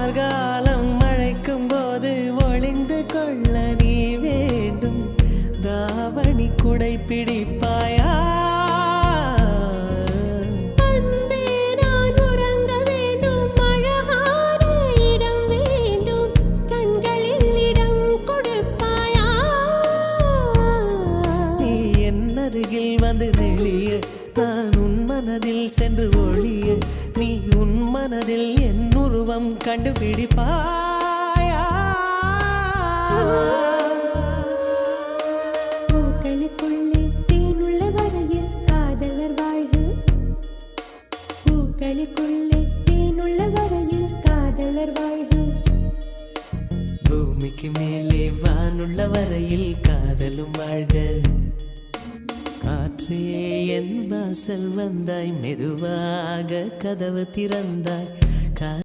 கார்காலம் மழைக்கும் போது ஒளிந்து கொள்ள நீ வேண்டும். தாவணி குடை பிடிப்பாயா? வந்து நெளிய நான் உன் மனதில் சென்று ஒளிய நீ உன் மனதில் என் உருவம் கண்டுபிடிப்பாயா? பூக்களுக்குள்ளே தேனுள்ள வரையில் காதலர் வாழ்வு. பூக்களுக்குள்ளே தேனுள்ள வரையில் காதலர் வாழ்வு. பூமிக்கு மேலே வானுள்ள வரையில் காதலும் வாழ்க. காற்றே என் வாசல் வந்தாய், மெதுவாக கதவு திறந்தாய்.